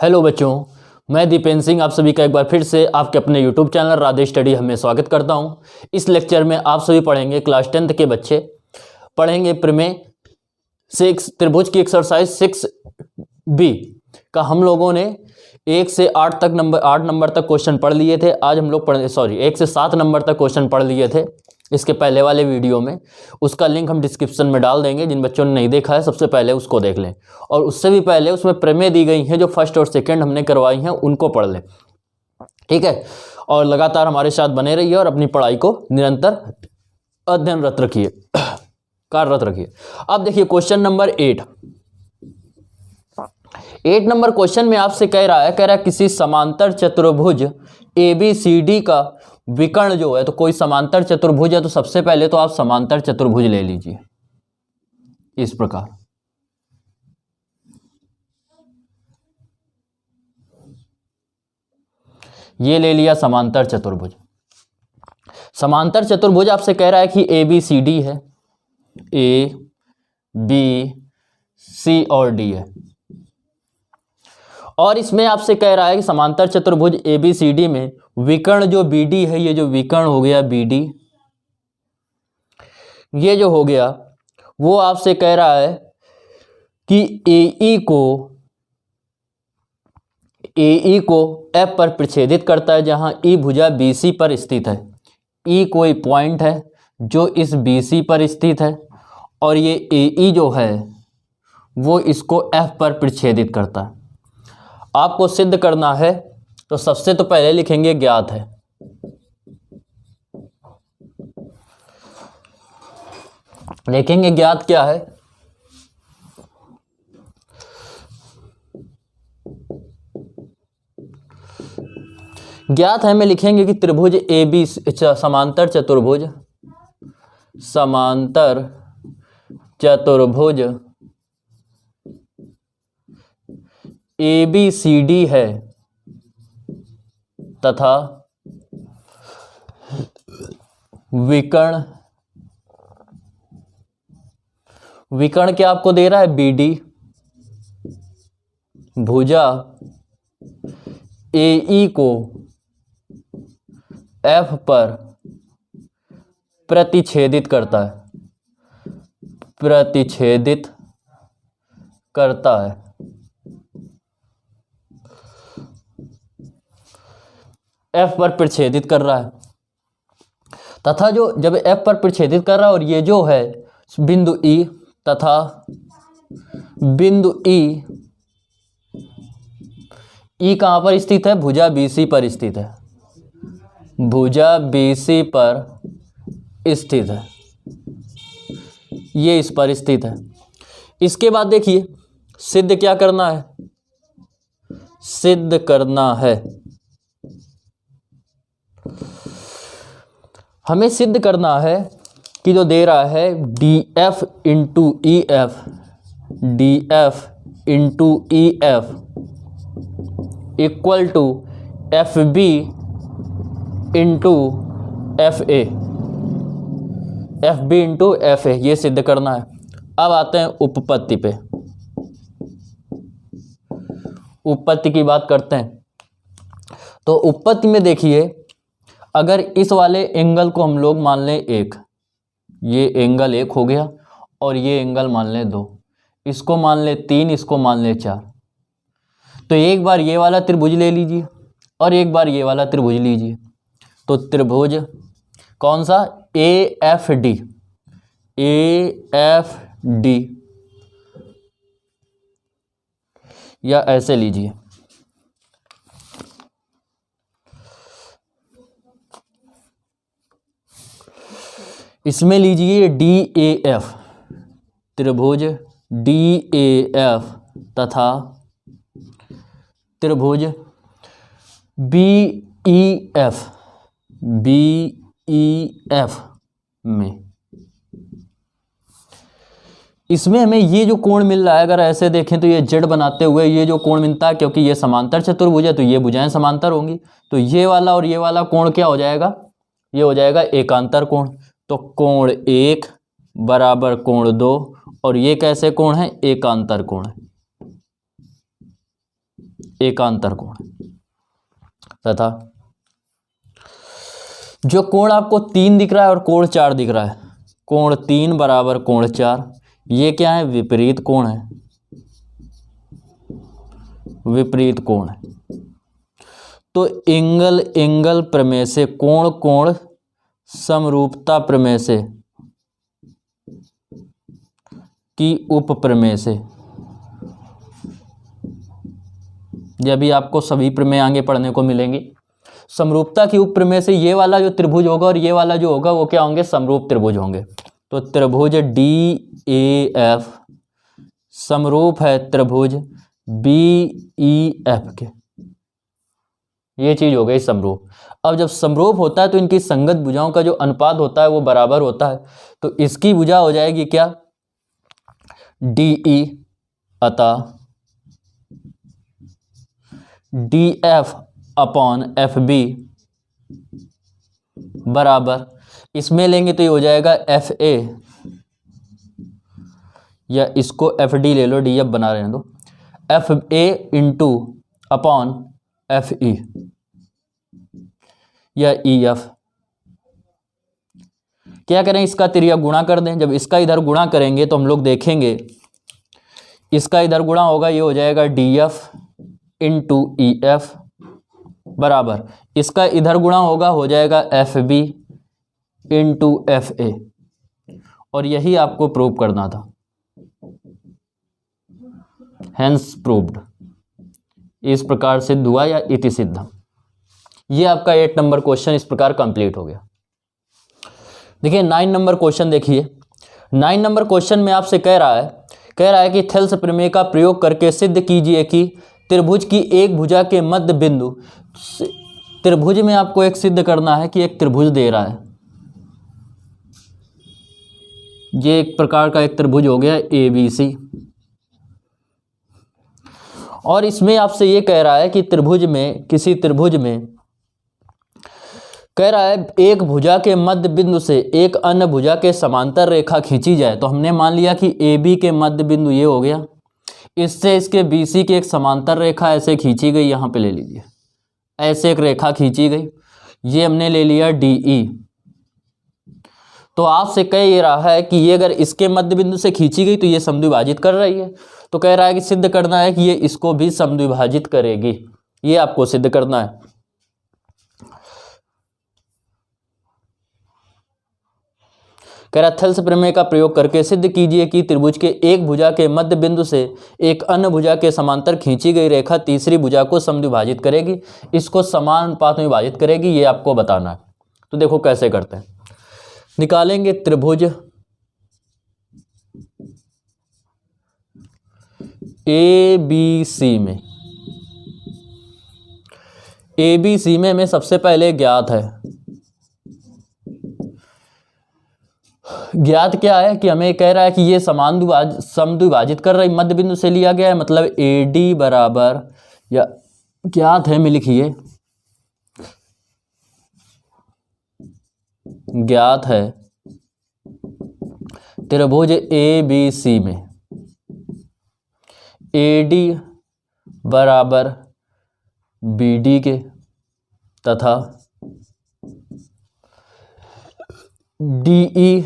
Hello बच्चों, मैं दीपेंद्र सिंह आप सभी का एक बार फिर से आपके अपने यूट्यूब चैनल राधे स्टडी में स्वागत करता हूं। इस लेक्चर में आप सभी पढ़ेंगे, क्लास 10th के बच्चे पढ़ेंगे प्रमेय 6 त्रिभुज की एक्सरसाइज 6B का। हम लोगों ने 1 से 8 नंबर तक क्वेश्चन पढ़ लिए थे। आज हम लोग 1 से 7 नंबर तक क्वेश्चन पढ़ लिए थे इसके पहले वाले वीडियो में। उसका लिंक हम डिस्क्रिप्शन में डाल देंगे। जिन बच्चों ने नहीं देखा है सबसे पहले उसको देख लें, और उससे भी पहले उसमें प्रमेय दी गई हैं जो फर्स्ट और सेकंड हमने करवाई हैं उनको पढ़ लें, ठीक है। और लगातार हमारे साथ बने रहिए और अपनी पढ़ाई को निरंतर अध्ययनरत रखिए, कार्यरत रखिए। अब देखिए क्वेश्चन नंबर 8 नंबर क्वेश्चन में आपसे कह रहा है किसी समांतर चतुर्भुज ABCD का विकर्ण जो है, तो कोई समांतर चतुर्भुज है तो सबसे पहले तो आप समांतर चतुर्भुज ले लीजिए इस प्रकार। ये ले लिया समांतर चतुर्भुज। समांतर चतुर्भुज आपसे कह रहा है कि ABCD है, A B C और D है, और इसमें आपसे कह रहा है कि समांतर चतुर्भुज ABCD में विकर्ण जो BD है, ये जो विकर्ण हो गया BD, ये जो हो गया वो आपसे कह रहा है कि AE को F पर प्रच्छेदित करता है, जहां E भुजा BC पर स्थित है। E कोई पॉइंट है जो इस BC पर स्थित है, और ये AE जो है वो इसको F पर प्रच्छेदित करता है। आपको सिद्ध करना है तो सबसे तो पहले लिखेंगे ज्ञात है। लिखेंगे ज्ञात क्या है, ज्ञात है में लिखेंगे कि त्रिभुज AB समांतर चतुर्भुज ABCD है तथा विकर्ण क्या आपको दे रहा है, BD भुजा AE को F पर प्रतिच्छेदित करता है, F पर प्रच्छेदित कर रहा है, तथा जो जब F पर प्रच्छेदित कर रहा है और ये जो है बिंदु E तथा बिंदु E कहां पर स्थित है, भुजा BC पर स्थित है, भुजा BC पर स्थित है, ये इस पर स्थित है। इसके बाद देखिए सिद्ध क्या करना है, सिद्ध करना है हमें सिद्ध करना है कि जो दे रहा है DF into EF equal to FB into FA, ये सिद्ध करना है। अब आते हैं उपपत्ति पे, उपपत्ति की बात करते हैं। तो उपपत्ति में देखिए, अगर इस वाले एंगल को हम लोग मान लें 1, ये एंगल 1 हो गया, और ये एंगल मान लें 2, इसको मान लें 3, इसको मान लें 4, तो एक बार ये वाला त्रिभुज ले लीजिए और एक बार ये वाला त्रिभुज लीजिए। तो त्रिभुज कौन सा, AFD या ऐसे लीजिए, इसमें लीजिए DAF, त्रिभुज DAF तथा त्रिभुज BEF में, इसमें हमें ये जो कोण मिल रहा है, अगर ऐसे देखें तो ये जेड बनाते हुए ये जो कोण मिलता है, क्योंकि ये समांतर चतुर्भुज है तो ये भुजाएं समांतर होंगी, तो ये वाला और ये वाला कोण क्या हो जाएगा, ये हो जाएगा एकांतर कोण। तो कोण 1 बराबर कोण 2, और ये कैसे कोण है, एकांतर कोण है। एकांतर कोण तथा जो कोण आपको 3 दिख रहा है और कोण 4 दिख रहा है, कोण 3 बराबर कोण 4, ये क्या है? विपरीत कोण है, विपरीत कोण है। तो एंगल एंगल प्रमेय से, कोण कोण समरूपता प्रमेय से की उप प्रमेय से, यह भी आपको सभी प्रमेय आगे पढ़ने को मिलेंगी। समरूपता की उप प्रमेय से ये वाला जो त्रिभुज होगा और ये वाला जो होगा वो क्या होंगे? समरूप त्रिभुज होंगे। तो त्रिभुज DAF समरूप है त्रिभुज BEF के, ये चीज हो गई समरूप। अब जब समरूप होता है तो इनकी संगत भुजाओं का जो अनुपात होता है वो बराबर होता है। तो इसकी भुजा हो जाएगी क्या? DE, अतः DF अपॉन FB बराबर, इसमें लेंगे तो ये हो जाएगा FA, या इसको FD ले लो, DF बना रहने दो, FA इंटू अपॉन FE या EF। क्या करें? इसका त्रिज्या गुणा कर दें। जब इसका इधर गुणा करेंगे तो हम लोग देखेंगे इसका इधर गुणा होगा, ये हो जाएगा DF इंटू EF बराबर, इसका इधर गुणा होगा, हो जाएगा FB इंटू FA, और यही आपको प्रूव करना था। हेंस प्रूव्ड, इस प्रकार सिद्ध हुआ या इति सिद्धम। ये आपका 8 नंबर क्वेश्चन इस प्रकार कंप्लीट हो गया। देखिए 9 नंबर क्वेश्चन देखिए। 9 नंबर क्वेश्चन में आपसे कह रहा है कि थेल्स प्रमेय का प्रयोग करके सिद्ध कीजिए कि त्रिभुज की एक भुजा के मध्य बिंदु, त्रिभुज में आपको एक सिद्ध करना है कि एक त्रिभुज दे रहा है, ये एक प्रकार का एक त्रिभुज हो गया ABC, और इसमें आपसे ये कह रहा है कि त्रिभुज में, किसी त्रिभुज में कह रहा है एक भुजा के मध्य बिंदु से एक अन्य भुजा के समांतर रेखा खींची जाए। तो हमने मान लिया कि AB के मध्य बिंदु ये हो गया, इससे इसके BC की एक समांतर रेखा ऐसे खींची गई, यहाँ पे ले लीजिए, ऐसे एक रेखा खींची गई, ये हमने ले लिया DE। तो आपसे कह ये रहा है कि ये अगर इसके मध्य बिंदु से खींची गई तो ये समद्विभाजित कर रही है। तो कह रहा है कि सिद्ध करना है कि ये इसको भी समद्विभाजित करेगी, ये आपको सिद्ध करना है। कह रहा थेल्स प्रमेय का प्रयोग करके सिद्ध कीजिए कि त्रिभुज के एक भुजा के मध्य बिंदु से एक अन्य भुजा के समांतर खींची गई रेखा तीसरी भुजा को समद्विभाजित करेगी, इसको समान अनुपात में विभाजित करेगी, ये आपको बताना है। तो देखो कैसे करते हैं। निकालेंगे त्रिभुज ABC में, ABC में हमें सबसे पहले ज्ञात है, ज्ञात क्या है कि हमें कह रहा है कि ये समद्विभाजित कर रही, मध्य बिंदु से लिया गया है, मतलब AD बराबर, या ज्ञात है में लिखिए, ज्ञात है त्रिभुज ABC में AD बराबर BD के तथा DE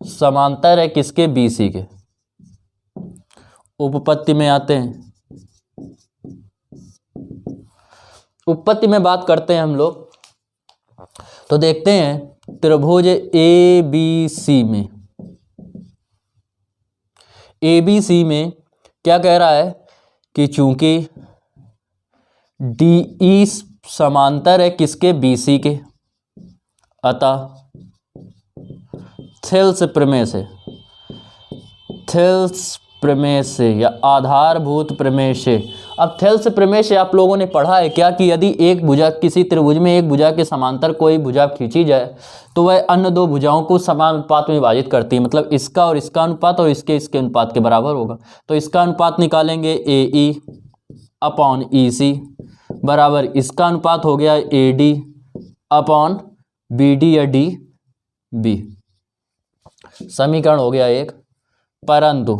समांतर है किसके? BC के। उपपत्ति में आते हैं, उपपत्ति में बात करते हैं हम लोग। तो देखते हैं त्रिभुज ABC में, ABC में क्या कह रहा है कि चूंकि DE समांतर है किसके? BC के, अतः थेल्स प्रमेय से या आधारभूत प्रमेय से। अब थेल्स प्रमेय से आप लोगों ने पढ़ा है क्या कि यदि एक भुजा, किसी त्रिभुज में एक भुजा के समांतर कोई भुजा खींची जाए तो वह अन्य दो भुजाओं को समान अनुपात में विभाजित करती है, मतलब इसका और इसका अनुपात और इसके अनुपात के बराबर होगा। तो इसका अनुपात निकालेंगे AE अपॉन EC बराबर, इसका अनुपात हो गया AD अपॉन BD या DB। समीकरण हो गया एक, परंतु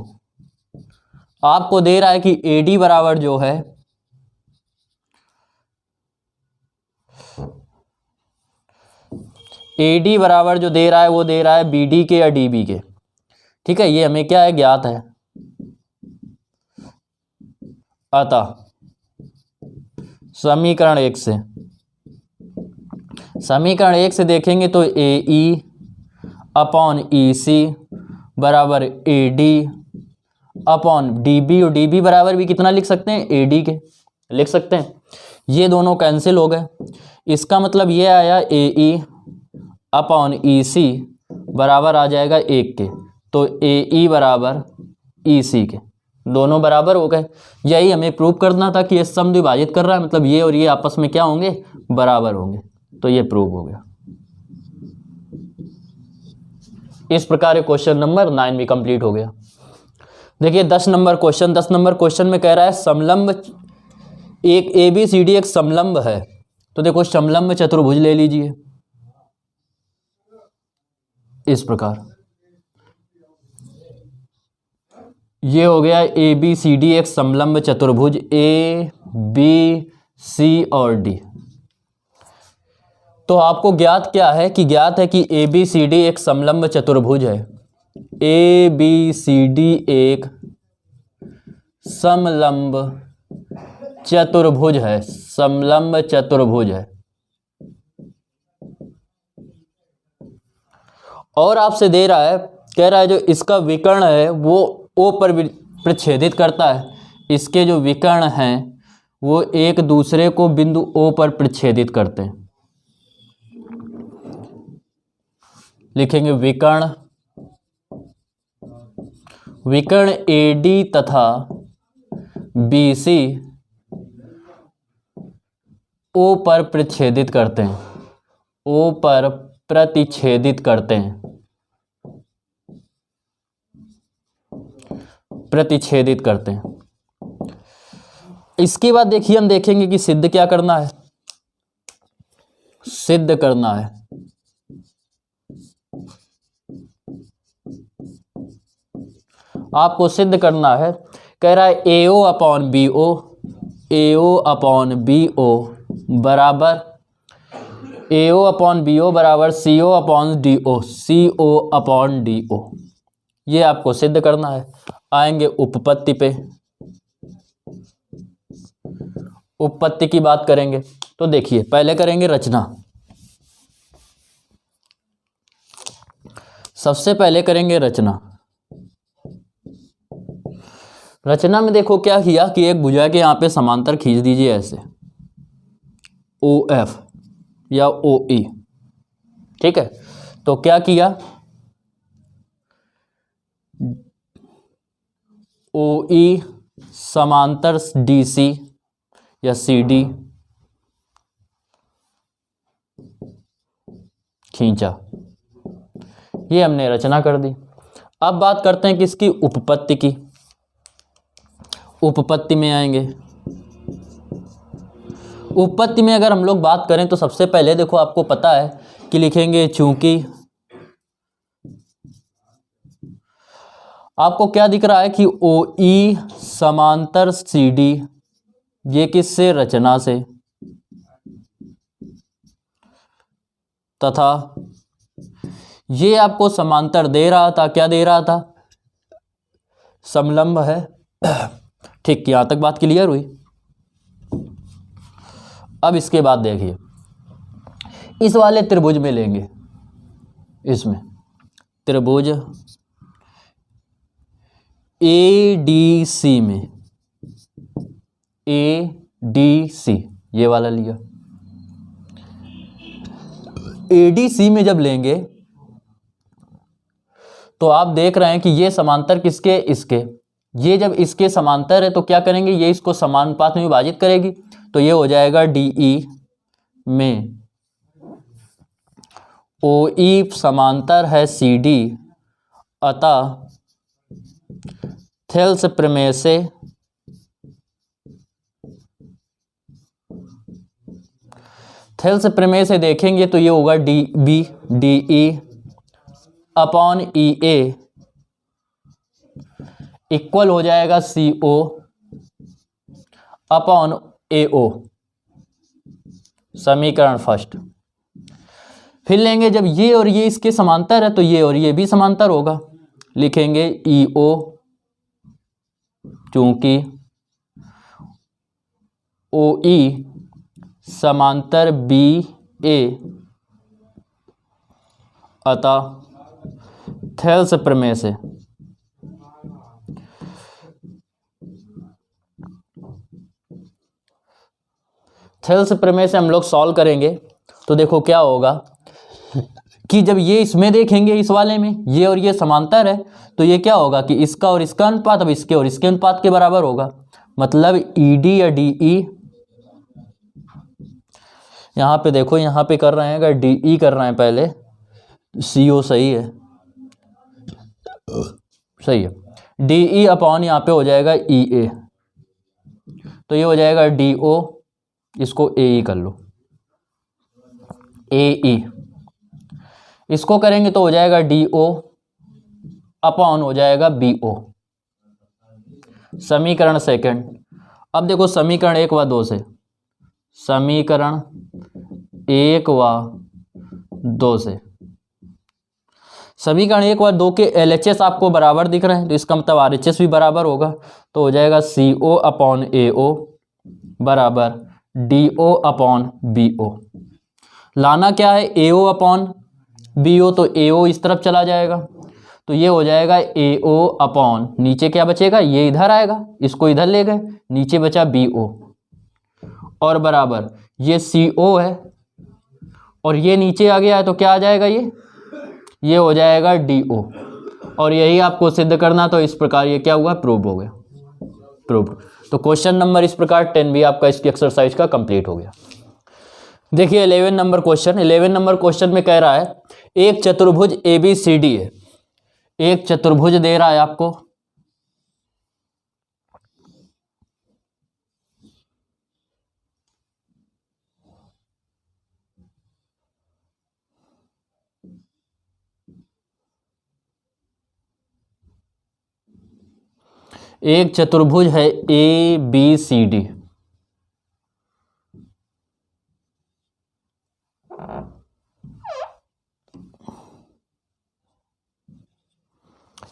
आपको दे रहा है कि AD बराबर जो है AD बराबर जो दे रहा है वो दे रहा है BD के या DB के। ठीक है, ये हमें क्या है, ज्ञात है। अतः समीकरण 1 से देखेंगे तो AE अपॉन EC बराबर AD अपॉन DB, और DB बराबर भी कितना लिख सकते हैं, AD के लिख सकते हैं। ये दोनों कैंसिल हो गए। इसका मतलब ये आया AE अपॉन EC बराबर आ जाएगा 1 के, तो AE बराबर EC के, दोनों बराबर हो गए। यही हमें प्रूव करना था कि ये सम विभाजित कर रहा है, मतलब ये और ये आपस में क्या होंगे, बराबर होंगे। तो ये प्रूव हो गया। इस प्रकार क्वेश्चन नंबर 9 भी कंप्लीट हो गया। देखिए 10 नंबर क्वेश्चन में कह रहा है समलंब एक ABCD एक समलंब है। तो देखो समलंब चतुर्भुज ले लीजिए इस प्रकार, ये हो गया ABCD एक समलंब चतुर्भुज ABC और D। तो आपको ज्ञात क्या है कि ज्ञात है कि ABCD एक समलंब चतुर्भुज है। ABCD एक समलंब चतुर्भुज है, समलंब चतुर्भुज है। और आपसे दे रहा है, कह रहा है जो इसका विकर्ण है वो O पर प्रच्छेदित करता है। इसके जो विकर्ण हैं वो एक दूसरे को बिंदु O पर प्रच्छेदित करते हैं। लिखेंगे विकर्ण AD तथा BC O पर प्रतिच्छेदित करते हैं, O पर प्रतिच्छेदित करते हैं, प्रतिच्छेदित करते हैं। इसके बाद देखिए हम देखेंगे कि सिद्ध क्या करना है, सिद्ध करना है। आपको सिद्ध करना है, कह रहा है AO upon BO, AO upon BO बराबर AO अपॉन BO बराबर CO upon DO, CO upon DO। ये आपको सिद्ध करना है। आएंगे उपपत्ति पे, उपपत्ति की बात करेंगे। तो देखिए पहले करेंगे रचना। सबसे पहले करेंगे रचना। रचना में देखो क्या किया कि एक भुजा के यहाँ पे समांतर खींच दीजिए ऐसे, OF या OE। ठीक है, तो क्या किया, OE समांतर DC या CD खींचा, ये हमने रचना कर दी। अब बात करते हैं किसकी, उपपत्ति की। उपपत्ति में आएंगे। उपपत्ति में अगर हम लोग बात करें तो सबसे पहले देखो आपको पता है कि लिखेंगे चूंकि, आपको क्या दिख रहा है कि OE समांतर CD, ये किससे, रचना से, तथा ये आपको समांतर दे रहा था, क्या दे रहा था, समलंब है। ठीक, यहां तक बात क्लियर हुई। अब इसके बाद देखिए इस वाले त्रिभुज में लेंगे, इसमें त्रिभुज ADC में, ADC ये वाला लिया। ADC में जब लेंगे तो आप देख रहे हैं कि ये समांतर किसके, इसके। ये जब इसके समांतर है तो क्या करेंगे, ये इसको समानुपात में विभाजित करेगी, तो ये हो जाएगा DE में OE समांतर है CD, अतः थेल्स प्रमेय से देखेंगे तो ये होगा DE अपॉन EA। इक्वल हो जाएगा CO अपॉन AO, समीकरण फर्स्ट। फिर लेंगे जब ये और ये इसके समांतर है तो ये और ये भी समांतर होगा, लिखेंगे EO चूंकि OE समांतर BA, अतः थेल्स प्रमेय से हम लोग सॉल्व करेंगे तो देखो क्या होगा कि जब ये इसमें देखेंगे, इस वाले में ये और ये समांतर है, तो ये क्या होगा कि इसका और इसका अनुपात अब इसके और इसके अनुपात के बराबर होगा। मतलब ED या DE, यहाँ पे देखो, यहाँ पे कर रहे हैं, अगर DE कर रहे हैं पहले, CO सही है, सही है, DE अपॉन यहाँ पे हो जाएगा EA, तो ये हो जाएगा DO, इसको AE कर लो, AE, इसको करेंगे तो हो जाएगा DO अपॉन हो जाएगा BO, समीकरण सेकंड। अब देखो समीकरण 1 व 2 से, समीकरण 1 व 2 से, समीकरण 1 व 2 के LHS आपको बराबर दिख रहे हैं, तो इसका मतलब RHS भी बराबर होगा, तो हो जाएगा CO अपॉन AO बराबर DO अपॉन BO। लाना क्या है, AO अपॉन BO, तो AO इस तरफ चला जाएगा, तो ये हो जाएगा AO अपॉन, नीचे क्या बचेगा, ये इधर आएगा, इसको इधर ले गए, नीचे बचा BO, और बराबर ये CO है और ये नीचे आ गया है, तो क्या आ जाएगा, ये हो जाएगा DO, और यही आपको सिद्ध करना, तो इस प्रकार ये क्या हुआ, प्रूव हो गया, प्रूव। तो क्वेश्चन नंबर इस प्रकार 10 भी आपका इसकी एक्सरसाइज का कंप्लीट हो गया। देखिए 11 नंबर क्वेश्चन, 11 नंबर क्वेश्चन में कह रहा है एक चतुर्भुज ABCD है, एक चतुर्भुज दे रहा है आपको, एक चतुर्भुज है ABCD,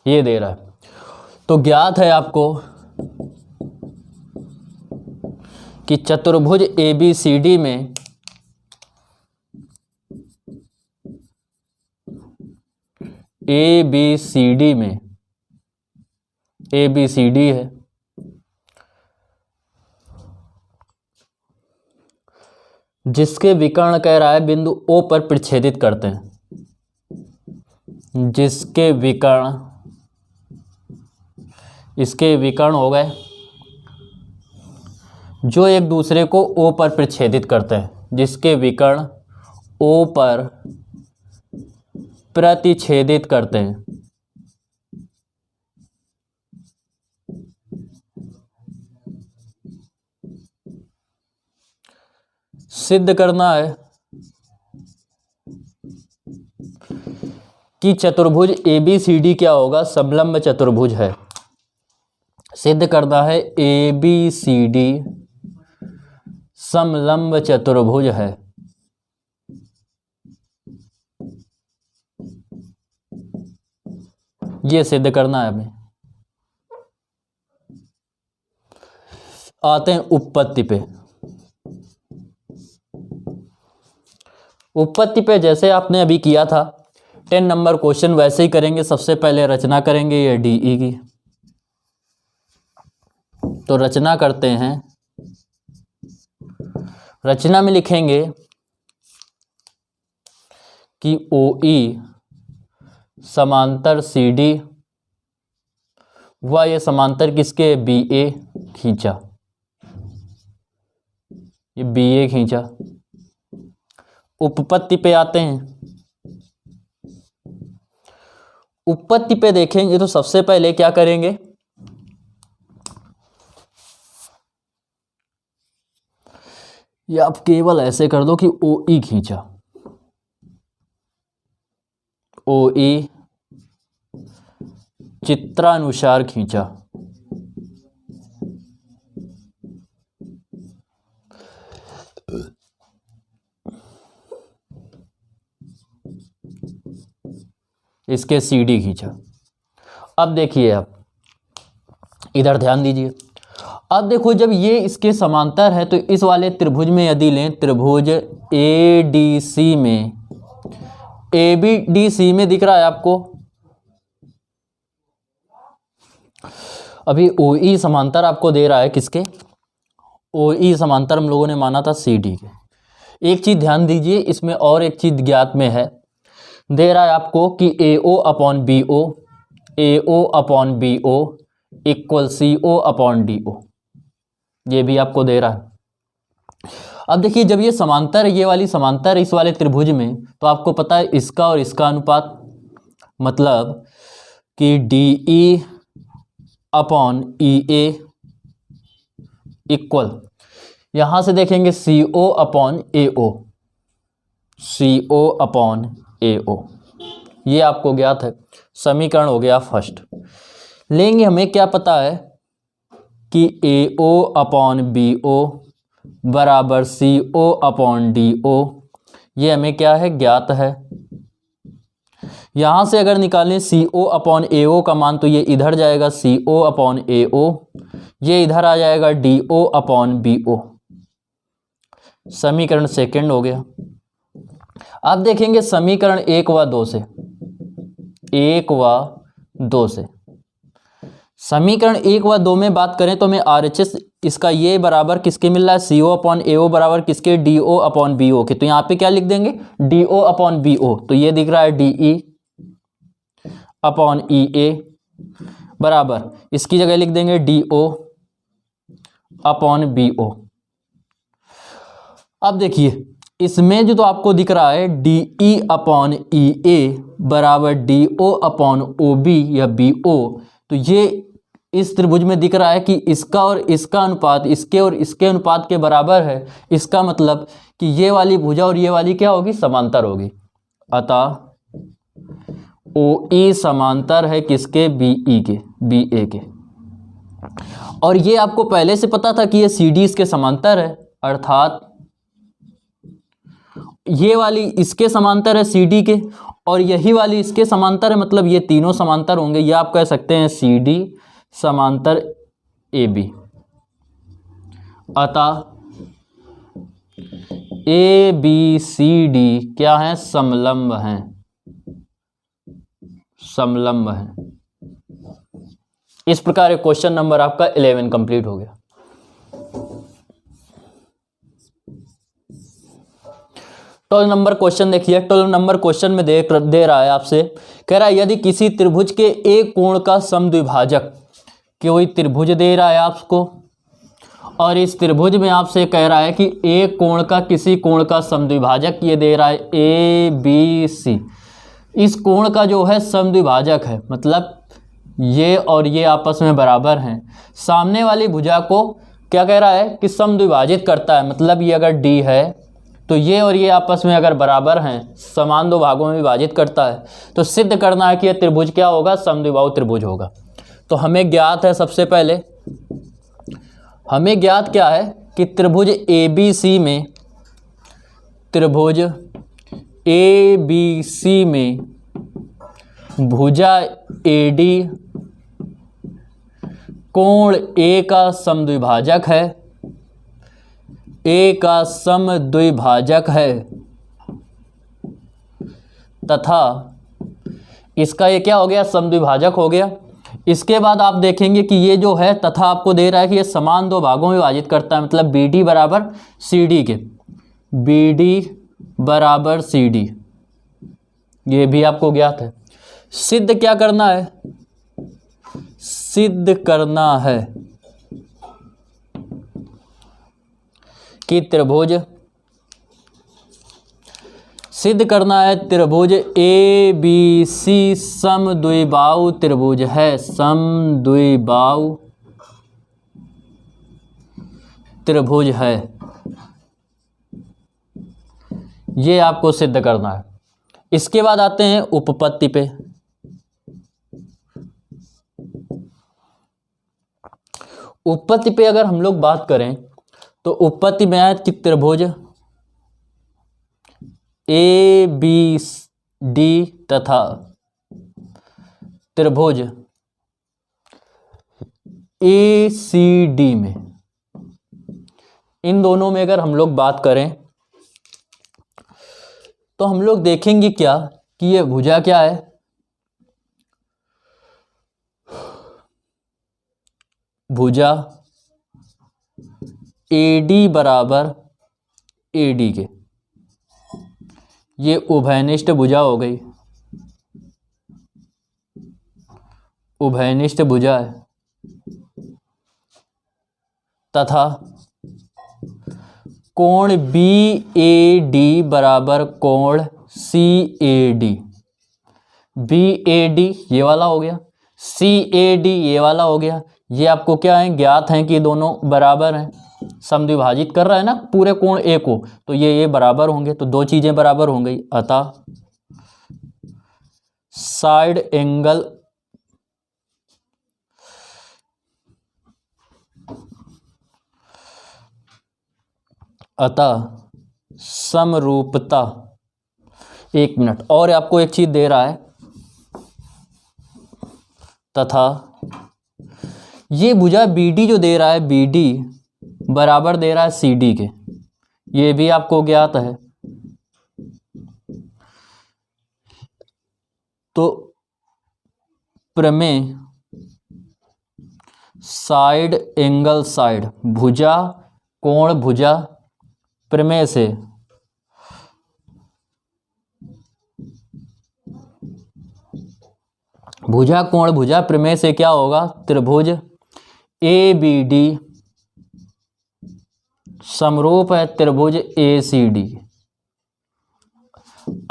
ये दे रहा है, तो ज्ञात है आपको कि चतुर्भुज ABCD में ABCD है, जिसके विकर्ण कह रहा है बिंदु O पर प्रच्छेदित करते हैं, जिसके विकर्ण, इसके विकर्ण हो गए जो एक दूसरे को O पर प्रच्छेदित करते हैं, जिसके विकर्ण O पर प्रतिच्छेदित करते हैं, सिद्ध करना है कि चतुर्भुज ABCD क्या होगा, समलंब चतुर्भुज है। सिद्ध करना है ABCD समलंब चतुर्भुज है, ये सिद्ध करना है हमें। आते हैं उत्पत्ति पे। उत्पत्ति पे जैसे आपने अभी किया था 10 नंबर क्वेश्चन, वैसे ही करेंगे। सबसे पहले रचना करेंगे ये DE की, तो रचना करते हैं। रचना में लिखेंगे कि OE समांतर CD व ये समांतर किसके, BA खींचा, ये BA खींचा। उपपत्ति पे आते हैं। उपपत्ति पे देखेंगे तो सबसे पहले क्या करेंगे, या आप केवल ऐसे कर दो कि OE खींचा, OE चित्रानुसार खींचा, इसके CD खींचा। अब देखिए, आप इधर ध्यान दीजिए। अब देखो, जब ये इसके समांतर है तो इस वाले त्रिभुज में यदि लें, त्रिभुज ADC में, ABDC में दिख रहा है आपको, अभी OE समांतर आपको दे रहा है किसके, OE समांतर हम लोगों ने माना था CD के। एक चीज ध्यान दीजिए, इसमें और एक चीज ज्ञात में है, दे रहा है आपको कि AO/BO, AO/BO इक्वल CO/DO, ये भी आपको दे रहा है। अब देखिए, जब ये समांतर, ये वाली समांतर इस वाले त्रिभुज में, तो आपको पता है इसका और इसका अनुपात, मतलब कि DE/EA इक्वल, यहां से देखेंगे CO/AO, CO/AO, ये आपको ज्ञात है। समीकरण हो गया फर्स्ट। लेंगे, हमें क्या पता है कि AO/BO बराबर CO/DO, ये हमें क्या है, ज्ञात है। यहां से अगर निकालें CO/AO का मान, तो ये इधर जाएगा CO/AO, ये इधर आ जाएगा DO/BO। समीकरण सेकंड हो गया। अब देखेंगे समीकरण 1 व 2 से, 1 व 2 से, समीकरण 1 व 2 में बात करें तो हमें RHS इसका ये बराबर किसके मिल रहा है, CO/AO बराबर किसके, DO/BO के। तो यहाँ पे क्या लिख देंगे, DO/BO, तो ये दिख रहा है DE/EA बराबर, इसकी जगह लिख देंगे DO/BO। अब देखिए, इसमें जो तो आपको दिख रहा है DE/EA बराबर DO/OB या BO, तो ये इस त्रिभुज में दिख रहा है कि इसका और इसका अनुपात इसके और इसके अनुपात के बराबर है। इसका मतलब कि ये वाली भुजा और ये वाली क्या होगी, समांतर होगी। अतः OE समांतर है किसके, BA के। और ये आपको पहले से पता था कि ये CD इसके समांतर है, अर्थात ये वाली इसके समांतर है CD के, और यही वाली इसके समांतर है, मतलब ये तीनों समांतर होंगे। ये आप कह सकते हैं CD समांतर AB। अतः ABCD क्या है, समलंब हैं, समलंब हैं। इस प्रकार क्वेश्चन नंबर आपका 11 कंप्लीट हो गया। 12 नंबर क्वेश्चन देखिए। 12 नंबर क्वेश्चन में दे रहा है आपसे, कह रहा है यदि किसी त्रिभुज के एक कोण का समद्विभाजक, कोई त्रिभुज दे रहा है आपको, और इस त्रिभुज में आपसे कह रहा है कि एक कोण का किसी कोण का समद्विभाजक, ये दे रहा है ABC, इस कोण का जो है समद्विभाजक है, मतलब ये और ये आपस में बराबर हैं। सामने वाली भुजा को क्या कह रहा है कि समद्विभाजित करता है, मतलब ये अगर D है तो ये और ये आपस में अगर बराबर हैं, समान दो भागों में विभाजित करता है, तो सिद्ध करना है कि यह त्रिभुज क्या होगा, समद्विबाहु त्रिभुज होगा। तो हमें ज्ञात है, सबसे पहले हमें ज्ञात क्या है कि त्रिभुज ABC में, त्रिभुज ABC में भुजा AD कोण A का समद्विभाजक है, A का समद्विभाजक है, तथा इसका ये क्या हो गया, समद्विभाजक हो गया। इसके बाद आप देखेंगे कि ये जो है तथा आपको दे रहा है कि ये समान दो भागों में विभाजित करता है, मतलब BD बराबर CD के, BD बराबर CD, ये भी आपको ज्ञात है। सिद्ध क्या करना है, सिद्ध करना है कि त्रिभुज, सिद्ध करना है त्रिभुज ABC समद्विबाहु त्रिभुज है, समद्विबाहु त्रिभुज है, ये आपको सिद्ध करना है। इसके बाद आते हैं उपपत्ति पे। उपपत्ति पे अगर हम लोग बात करें तो उपपत्ति में है कि त्रिभुज ABD तथा त्रिभुज ACD में, इन दोनों में अगर हम लोग बात करें तो हम लोग देखेंगे क्या कि ये भुजा क्या है, भुजा AD बराबर AD के, ये उभयनिष्ठ भुजा हो गई, उभयनिष्ठ भुजा है, तथा कोण BAD बराबर कोण CAD, BAD ये वाला हो गया, CAD ये वाला हो गया। ये आपको क्या है, ज्ञात है कि दोनों बराबर हैं, समद्विभाजित कर रहा है ना पूरे कोण A को, तो ये बराबर होंगे, तो दो चीजें बराबर हो गई। अतः साइड एंगल समरूपता, एक मिनट और आपको एक चीज दे रहा है, तथा ये भुजा BD जो दे रहा है, BD बराबर दे रहा है CD के, ये भी आपको ज्ञात है। तो प्रमेय साइड एंगल साइड, भुजा कोण भुजा, प्रमेय से भुजा कोण भुजा, प्रमेय से क्या होगा, त्रिभुज ABD समरूप है त्रिभुज ACD।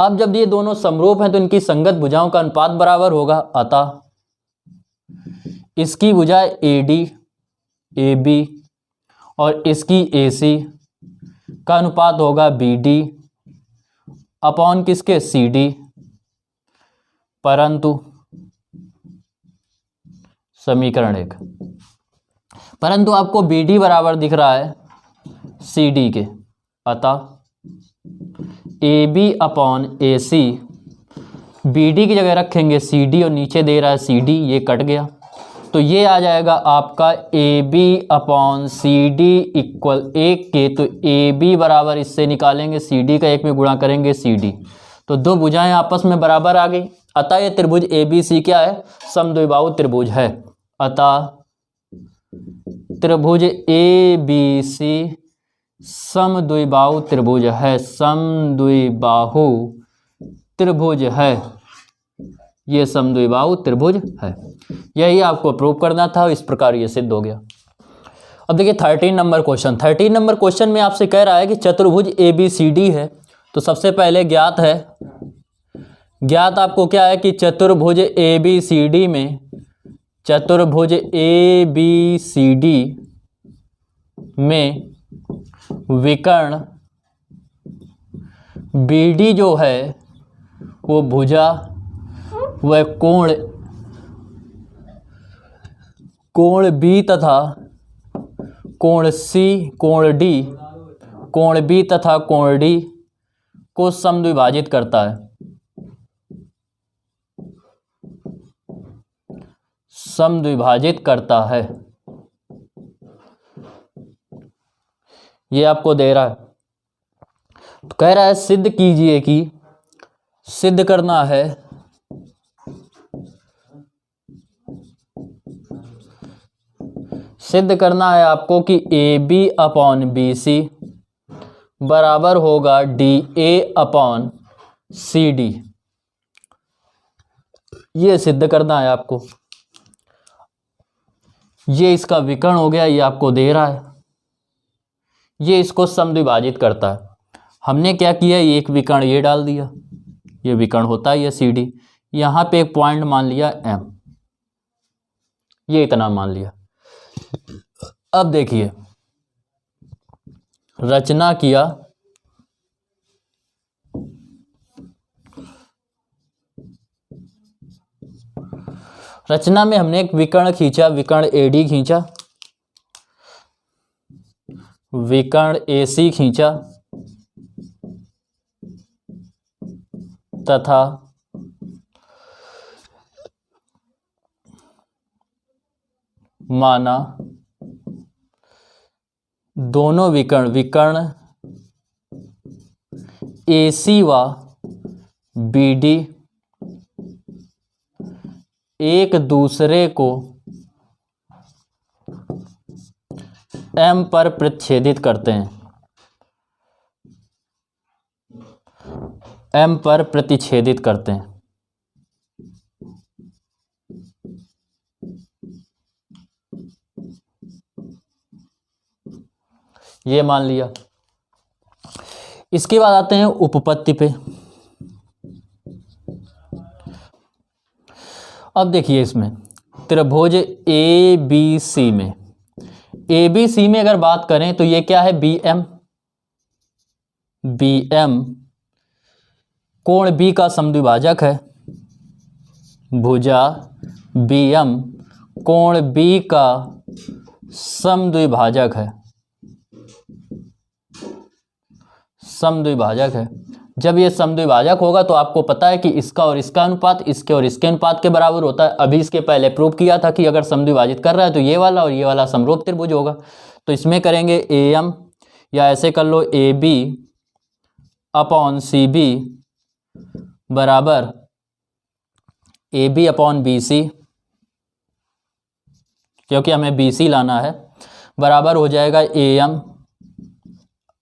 अब जब ये दोनों समरूप हैं तो इनकी संगत भुजाओं का अनुपात बराबर होगा। अतः इसकी भुजा AD AB और इसकी AC का अनुपात होगा BD अपॉन किसके, CD। परंतु समीकरण 1, परंतु आपको BD बराबर दिख रहा है CD के, अतः AB अपॉन AC, BD की जगह रखेंगे CD और नीचे दे रहा है CD, ये कट गया, तो ये आ जाएगा आपका AB अपॉन CD इक्वल 1 के। तो AB बराबर इससे निकालेंगे CD का 1 में गुणा करेंगे CD, तो दो भुजाएं आपस में बराबर आ गई। अतः ये त्रिभुज ABC क्या है, समद्विबाहु त्रिभुज है। अतः त्रिभुज ABC समद्विबाहु त्रिभुज है, समद्विबाहु त्रिभुज है, ये समद्विबाहु त्रिभुज है। यही आपको प्रूव करना था, इस प्रकार ये सिद्ध हो गया। अब देखिए 13 नंबर क्वेश्चन। 13 नंबर क्वेश्चन में आपसे कह रहा है कि चतुर्भुज ABCD है। तो सबसे पहले ज्ञात है, ज्ञात आपको क्या है कि चतुर्भुज ABCD में, चतुर्भुज ABCD में विकर्ण BD जो है वो भुजा व कोण B तथा कोण C, कोण D, कोण B तथा कोण D को समद्विभाजित करता है, समद्विभाजित करता है। ये आपको दे रहा है, तो कह रहा है सिद्ध कीजिए कि, सिद्ध करना है सिद्ध करना है आपको कि AB अपॉन BC बराबर होगा DA अपॉन CD। ये सिद्ध करना है आपको। ये इसका विकर्ण हो गया, ये आपको दे रहा है, ये इसको समद्विभाजित करता है। हमने क्या किया, ये एक विकर्ण ये डाल दिया, ये विकर्ण होता है ये CD, यहाँ पे एक पॉइंट मान लिया M, ये इतना मान लिया। अब देखिए रचना किया, रचना में हमने एक विकर्ण खींचा, विकर्ण AD खींचा, विकर्ण AC खींचा तथा माना दोनों विकर्ण AC व BD एक दूसरे को M पर प्रतिच्छेदित करते हैं, M पर प्रतिच्छेदित करते हैं। ये मान लिया। इसके बाद आते हैं उपपत्ति पे। अब देखिए इसमें त्रिभुज ABC में, ABC में अगर बात करें तो ये क्या है, BM कोण B का समद्विभाजक है। भुजा BM कोण B का समद्विभाजक है, समद्विभाजक है। जब ये समद्विभाजक होगा तो आपको पता है कि इसका और इसका अनुपात इसके और इसके अनुपात के बराबर होता है। अभी इसके पहले प्रूव किया था कि अगर समद्विभाजित कर रहा है तो ये वाला और ये वाला समरूप त्रिभुज होगा। तो इसमें करेंगे AM या ऐसे कर लो AB अपॉन CB बराबर AB अपॉन BC, क्योंकि हमें BC लाना है, बराबर हो जाएगा AM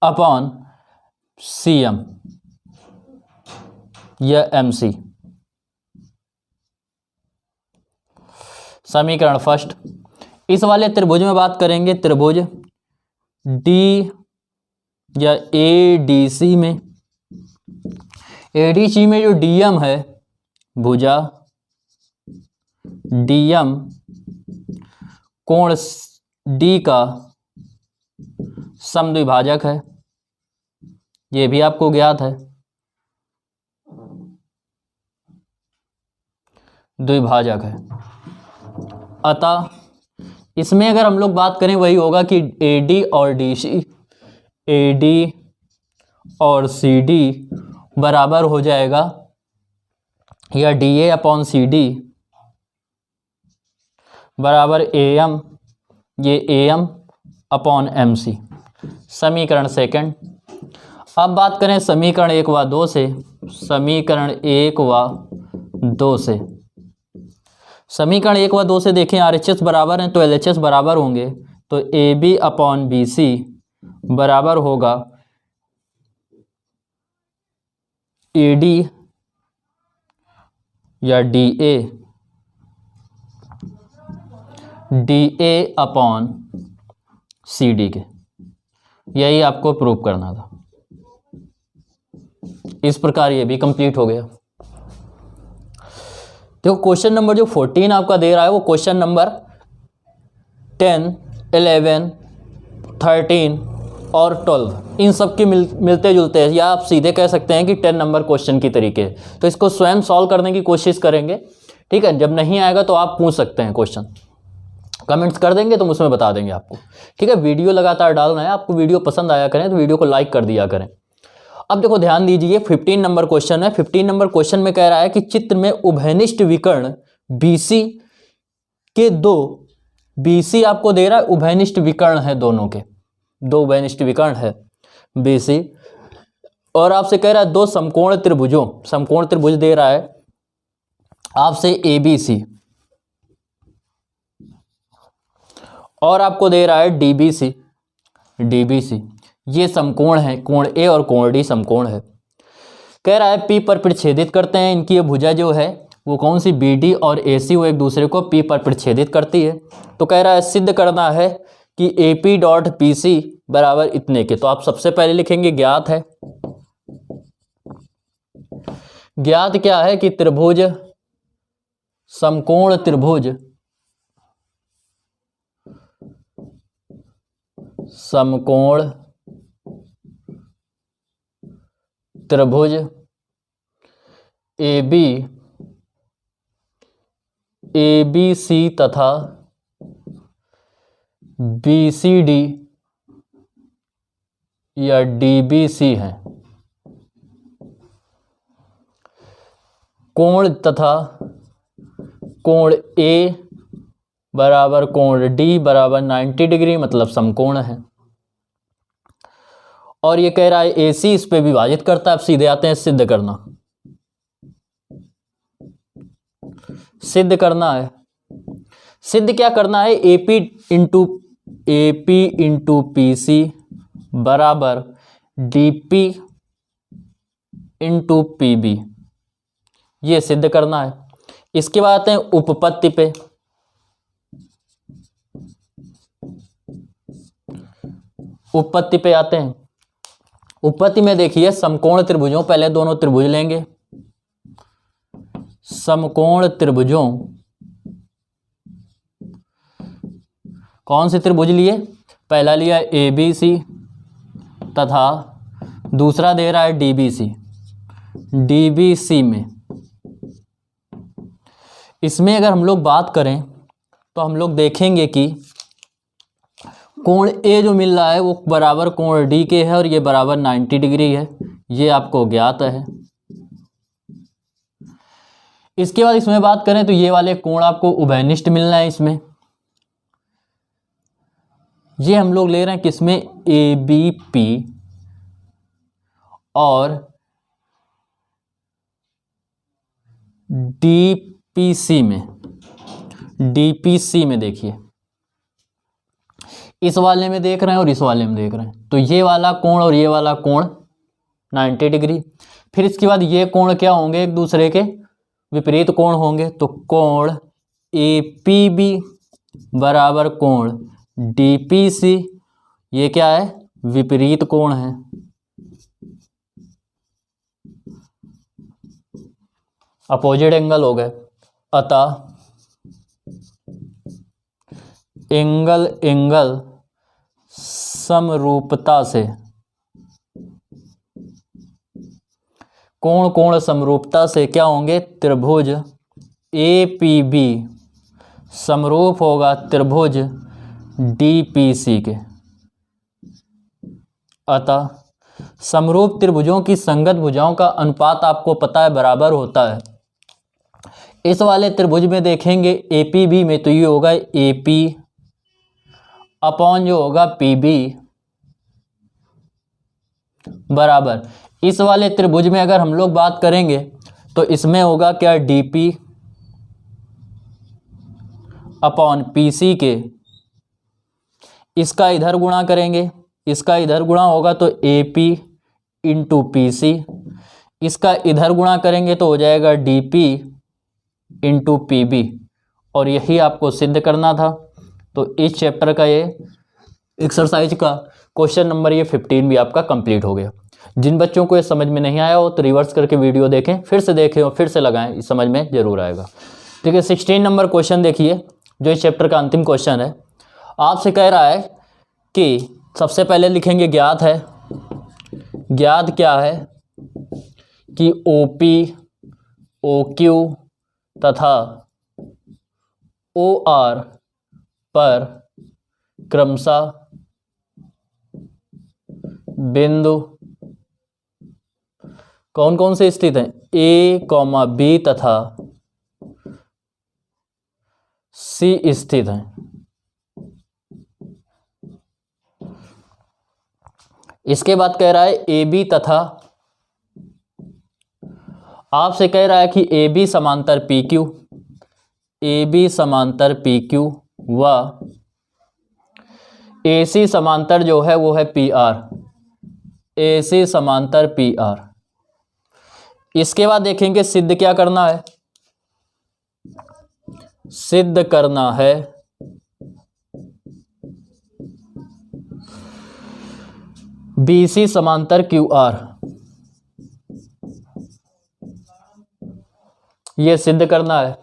अपॉन CM या MC। समीकरण फर्स्ट। इस वाले त्रिभुज में बात करेंगे, त्रिभुज D या ADC में, ADC में जो DM है, भुजा DM कोण D का समद्विभाजक है, ये भी आपको ज्ञात है, द्विभाजक है। अतः इसमें अगर हम लोग बात करें वही होगा कि AD और CD बराबर हो जाएगा, या DA अपॉन CD बराबर AM, ये AM अपॉन MC। समीकरण सेकंड। अब बात करें समीकरण 1 व 2 से, समीकरण 1 व 2 से, समीकरण 1 व 2 से देखें RHS बराबर हैं तो LHS बराबर होंगे, तो AB अपॉन BC बराबर होगा AD या DA अपॉन CD के। यही आपको प्रूव करना था। इस प्रकार ये भी कंप्लीट हो गया। देखो क्वेश्चन नंबर जो 14 आपका दे रहा है वो क्वेश्चन नंबर 10, 11, 13 और 12 इन सब के मिलते जुलते हैं, या आप सीधे कह सकते हैं कि 10 नंबर क्वेश्चन की तरीके। तो इसको स्वयं सॉल्व करने की कोशिश करेंगे, ठीक है। जब नहीं आएगा तो आप पूछ सकते हैं, क्वेश्चन कमेंट्स कर देंगे तो हम उसमें बता देंगे आपको, ठीक है। वीडियो लगातार डालना है, आपको वीडियो पसंद आया करें तो वीडियो को लाइक कर दिया करें। अब देखो ध्यान दीजिए, 15 नंबर क्वेश्चन है। 15 नंबर क्वेश्चन में कह रहा है कि चित्र में उभयनिष्ठ विकर्ण BC के दो, BC आपको दे रहा है, उभयनिष्ठ विकर्ण है, दोनों के दो उभयनिष्ठ विकर्ण है BC, और आपसे कह रहा है दो समकोण त्रिभुजों, समकोण त्रिभुज दे रहा है आपसे ABC, और आपको दे रहा है DBC। ये समकोण है, कोण A और कोण D समकोण है। कह रहा है P पर प्रतिच्छेदित करते हैं, इनकी ये भुजा जो है वो कौन सी, BD और AC, वो एक दूसरे को P पर प्रतिच्छेदित करती है। तो कह रहा है सिद्ध करना है कि AP डॉट PC बराबर इतने के। तो आप सबसे पहले लिखेंगे ज्ञात है, ज्ञात क्या है कि त्रिभुज, समकोण त्रिभुज, समकोण त्रिभुज ABC तथा BCD या DBC है। कोण तथा कोण A बराबर कोण डी बराबर 90 डिग्री, मतलब समकोण है। और ये कह रहा है AC इस पे विभाजित करता है। अब सीधे आते हैं सिद्ध करना। सिद्ध करना है। सिद्ध क्या करना है? AP इंटू PC बराबर DP इंटू PB, ये सिद्ध करना है। इसके बाद आते हैं उपपत्ति पे। उपपत्ति पे आते हैं। उपपत्ति में देखिए समकोण त्रिभुजों, पहले दोनों त्रिभुज लेंगे। समकोण त्रिभुजों, कौन से त्रिभुज लिए? पहला लिया ABC तथा दूसरा दे रहा है DBC। DBC में, इसमें अगर हम लोग बात करें तो हम लोग देखेंगे कि कोण A जो मिल रहा है वो बराबर कोण D के है और ये बराबर 90 डिग्री है, ये आपको ज्ञात है। इसके बाद इसमें बात करें तो ये वाले कोण आपको उभयनिष्ठ मिलना है। इसमें ये हम लोग ले रहे हैं किसमें? ABP और DPC में। DPC में देखिए, इस वाले में देख रहे हैं और इस वाले में देख रहे हैं, तो ये वाला कोण और ये वाला कोण 90 डिग्री। फिर इसके बाद ये कोण क्या होंगे? एक दूसरे के विपरीत कोण होंगे, तो कोण APB बराबर कोण DPC, ये क्या है? विपरीत कोण है। अपोजिट एंगल हो गए। अतः एंगल समरूपता से, कोण समरूपता से क्या होंगे? त्रिभुज APB समरूप होगा त्रिभुज DPC के। अतः समरूप त्रिभुजों की संगत भुजाओं का अनुपात आपको पता है बराबर होता है। इस वाले त्रिभुज में देखेंगे APB में, तो ये होगा AP अपॉन जो होगा PB बराबर, इस वाले त्रिभुज में अगर हम लोग बात करेंगे तो इसमें होगा क्या? DP अपॉन PC के, इसका इधर गुणा करेंगे, इसका इधर गुणा होगा तो AP इंटू PC, इसका इधर गुणा करेंगे तो हो जाएगा DP इंटू PB, और यही आपको सिद्ध करना था। तो इस चैप्टर का ये एक्सरसाइज का क्वेश्चन नंबर ये 15 भी आपका कंप्लीट हो गया। जिन बच्चों को ये समझ में नहीं आया हो तो रिवर्स करके वीडियो देखें, फिर से देखें और फिर से लगाएं, समझ में जरूर आएगा। ठीक है, 16 नंबर क्वेश्चन देखिए, जो इस चैप्टर का अंतिम क्वेश्चन है। आपसे कह रहा है कि सबसे पहले लिखेंगे ज्ञात है। ज्ञात क्या है? कि OP OQ तथा OR पर क्रमशः बिंदु कौन कौन से स्थित हैं? A, B तथा C स्थित हैं। इसके बाद कह रहा है AB तथा, आपसे कह रहा है कि AB समांतर PQ, AB समांतर PQ व AC समांतर जो है वो है PR, AC समांतर PR। इसके बाद देखेंगे सिद्ध क्या करना है? सिद्ध करना है BC समांतर QR, ये सिद्ध करना है।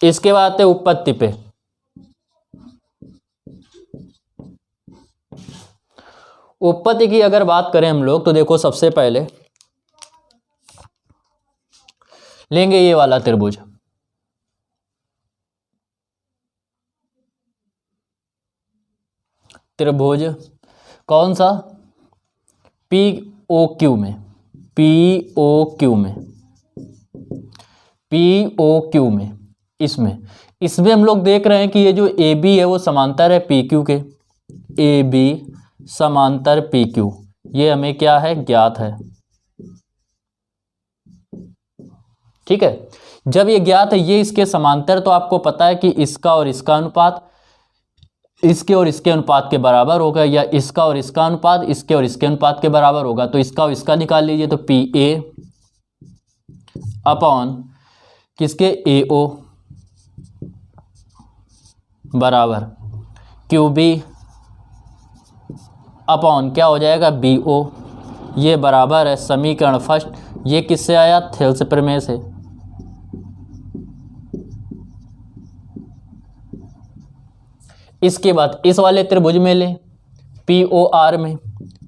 इसके बाद आते उपपत्ति पे। उपपत्ति की अगर बात करें हम लोग तो देखो, सबसे पहले लेंगे ये वाला त्रिभुज, त्रिभुज कौन सा? POQ में, POQ में, POQ में, इसमें इसमें हम लोग देख रहे हैं कि ये जो ए बी है वो समांतर है पी क्यू के, ए बी समांतर पी क्यू, ये हमें क्या है, ज्ञात है। ठीक है, जब ये ज्ञात है ये इसके समांतर, तो आपको पता है कि इसका और इसका अनुपात इसके और इसके अनुपात के बराबर होगा, या इसका और इसका अनुपात इसके और इसके अनुपात के बराबर होगा। तो इसका और इसका निकाल लीजिए, तो पी ए अपॉन किसके, ए ओ बराबर क्यू बी अपॉन क्या हो जाएगा, बी ओ, ये बराबर है समीकरण फर्स्ट। ये किससे आया, थेल्स प्रमेय से। इसके बाद इस वाले त्रिभुज में लें, पी ओ आर में,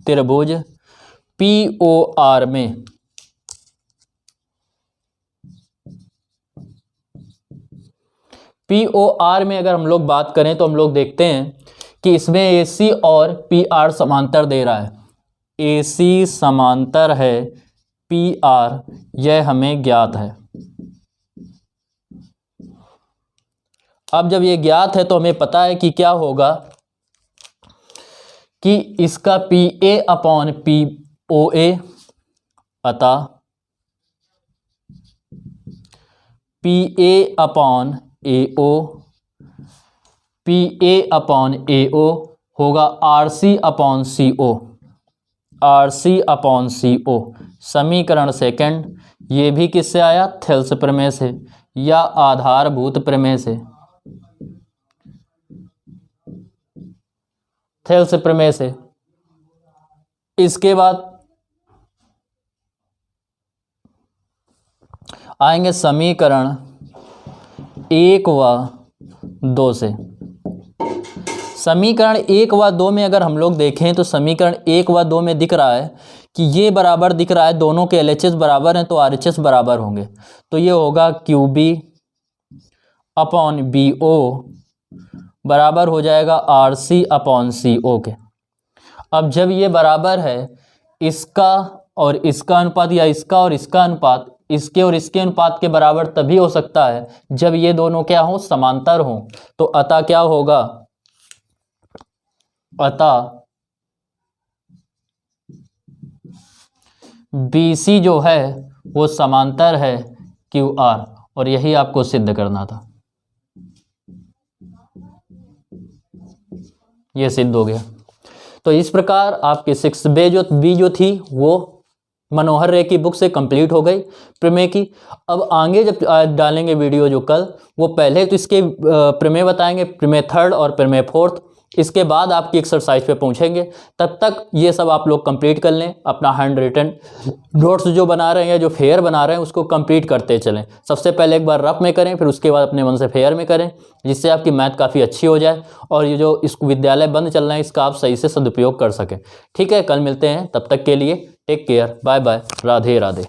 त्रिभुज पी ओ आर में पी ओ आर में अगर हम लोग बात करें तो हम लोग देखते हैं कि इसमें ए सी और पी आर समांतर दे रहा है। ए सी समांतर है पी आर, यह हमें ज्ञात है। अब जब ये ज्ञात है तो हमें पता है कि क्या होगा, कि इसका P A upon P O A, अतः P A upon A O, P A upon A O होगा R C upon C O, R C upon C O. समीकरण सेकंड, ये भी किससे आया, थेल्स प्रमेय से या आधारभूत प्रमेय से, थेल्स प्रमेय से। इसके बाद आएंगे समीकरण 1 व 2 से। समीकरण 1 व 2 में अगर हम लोग देखें तो समीकरण 1 व 2 में दिख रहा है कि ये बराबर दिख रहा है, दोनों के LHS बराबर हैं तो RHS बराबर होंगे। तो ये होगा Q B upon B O बराबर हो जाएगा आर सी अपॉन सी ओ के। अब जब ये बराबर है, इसका और इसका अनुपात या इसका और इसका अनुपात इसके और इसके अनुपात के बराबर तभी हो सकता है जब ये दोनों क्या हो, समांतर हो। तो अतः क्या होगा, अतः BC जो है वो समांतर है QR, और यही आपको सिद्ध करना था। ये सिद्ध हो गया। तो इस प्रकार आपकी 6B जो थी वो मनोहर रे की बुक से कंप्लीट हो गई प्रमेय की। अब आगे जब डालेंगे वीडियो जो कल, वो पहले तो इसके प्रमेय बताएंगे, प्रमेय थर्ड और प्रमेय फोर्थ। इसके बाद आपकी एक्सरसाइज पे पहुंचेंगे। तब तक ये सब आप लोग कंप्लीट कर लें। अपना हैंड रिटन नोट्स जो बना रहे हैं या जो फेयर बना रहे हैं उसको कंप्लीट करते चलें। सबसे पहले एक बार रफ में करें, फिर उसके बाद अपने मन से फेयर में करें, जिससे आपकी मैथ काफ़ी अच्छी हो जाए और ये जो इस विद्यालय बंद चल रहा है इसका आप सही से सदुपयोग कर सकें। ठीक है, कल मिलते हैं, तब तक के लिए take care, bye bye, Radhe Radhe.